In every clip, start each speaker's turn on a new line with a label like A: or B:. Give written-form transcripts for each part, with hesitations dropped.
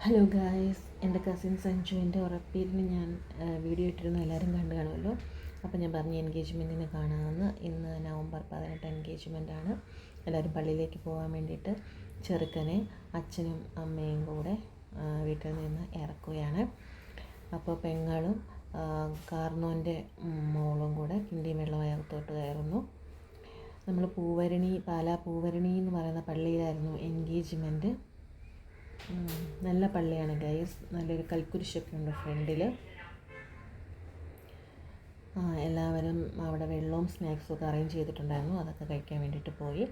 A: Hello guys, എൻ്റെ cousin സഞ്ജുവിൻ്റെ ഉറപ്പീരിന് ഞാൻ video ഇട്ടിരുന്നു, എല്ലാവരും കണ്ടു കാണുമല്ലോ. അപ്പോൾ ഞാൻ പറഞ്ഞു എൻഗേജ്മെൻറ്റിന് കാണാമെന്ന്. ഇന്ന് നവംബർ 18 എൻഗേജ്മെൻറ്റാണ്. എല്ലാവരും പള്ളിയിലേക്ക് പോകാൻ വേണ്ടിയിട്ട് ചെറുക്കനെ അച്ഛനും അമ്മയും കൂടെ വീട്ടിൽ നിന്ന് ഇറക്കുകയാണ്. അപ്പോൾ പെങ്ങളും കാർന്നോൻ്റെ മോളും കൂടെ കിണ്ടി വെള്ളമയത്തോട്ട് കയറുന്നു. നമ്മൾ പാലാ പൂവരണി എന്ന് പറയുന്ന പള്ളിയിലായിരുന്നു എൻഗേജ്മെൻറ്റ്. നല്ല പള്ളിയാണ് ഗൈസ്. നല്ലൊരു കൽക്കുരിശൊക്കെ ഉണ്ട് ഫ്രണ്ടിൽ. എല്ലാവരും അവിടെ വെള്ളവും സ്നാക്സും ഒക്കെ അറേഞ്ച് ചെയ്തിട്ടുണ്ടായിരുന്നു. അതൊക്കെ കഴിക്കാൻ വേണ്ടിയിട്ട് പോയി.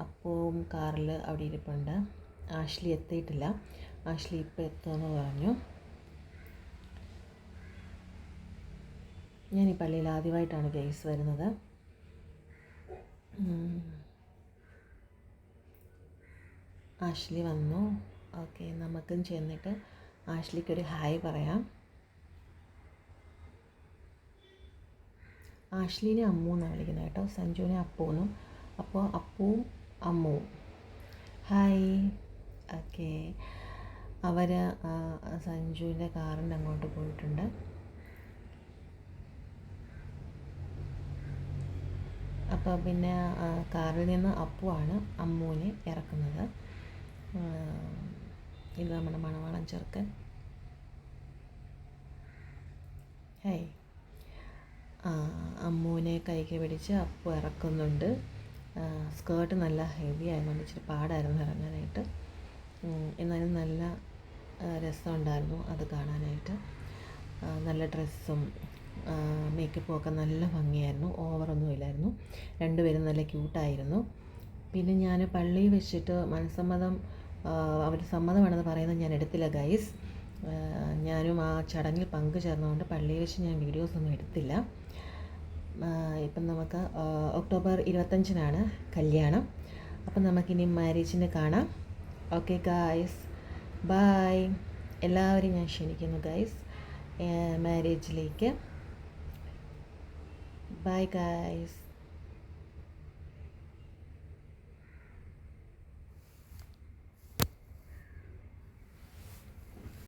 A: അപ്പവും കാറിൽ അവിടെ ഇരിപ്പുണ്ട്. ആഷ്ലി എത്തിയിട്ടില്ല. ആഷ്ലി ഇപ്പോൾ എത്തുമെന്ന് പറഞ്ഞു. ഞാൻ ഈ പള്ളിയിൽ ആദ്യമായിട്ടാണ് ഗൈസ് വരുന്നത്. ആഷ്ലി വന്നു. ഓക്കെ, നമുക്കും ചെന്നിട്ട് ആഷ്ലിക്കൊരു ഹായ് പറയാം. ആഷ്ലിനെ അമ്മു എന്നാണ് വിളിക്കുന്നത് കേട്ടോ, സഞ്ജുവിനെ അപ്പൂന്നും. അപ്പോൾ അപ്പുവും അമ്മുവും ഹായ്. ഓക്കെ, അവർ സഞ്ജുവിൻ്റെ കാറിൻ്റെ അങ്ങോട്ട് പോയിട്ടുണ്ട്. അപ്പോൾ പിന്നെ കാറിൽ നിന്ന് അപ്പുവാണ് അമ്മുവിനെ ഇറക്കുന്നത്. ഇത് നമ്മുടെ മണവാളൻ ചെറുക്കൻ. ഹേയ്, അമ്മുവിനെ കൈക്ക് പിടിച്ച് അപ്പു ഇറക്കുന്നുണ്ട്. സ്കേർട്ട് നല്ല ഹെവി ആയതുകൊണ്ട് ഇച്ചിരി പാടായിരുന്നു ഇറങ്ങാനായിട്ട്. എന്നാലും നല്ല രസമുണ്ടായിരുന്നു അത് കാണാനായിട്ട്. നല്ല ഡ്രസ്സും മേക്കപ്പും ഒക്കെ നല്ല ഭംഗിയായിരുന്നു. ഓവറൊന്നും ഇല്ലായിരുന്നു. രണ്ടുപേരും നല്ല ക്യൂട്ടായിരുന്നു. പിന്നെ ഞാൻ പള്ളിയിൽ വെച്ചിട്ട് അവർ സമ്മതമാണെന്ന് പറയുന്നത് ഞാൻ എടുത്തില്ല ഗൈസ്. ഞാനും ആ ചടങ്ങിൽ പങ്കുചേർന്നതുകൊണ്ട് പള്ളിയിൽ വെച്ച് ഞാൻ വീഡിയോസൊന്നും എടുത്തില്ല. ഇപ്പം നമുക്ക് ഒക്ടോബർ 25 കല്യാണം. അപ്പം നമുക്കിനി മാരേജിന് കാണാം. Okay guys, bye. എല്ലാവരെയും ഞാൻ ക്ഷണിക്കുന്നു ഗൈസ് മാരേജിലേക്ക്. Bye guys.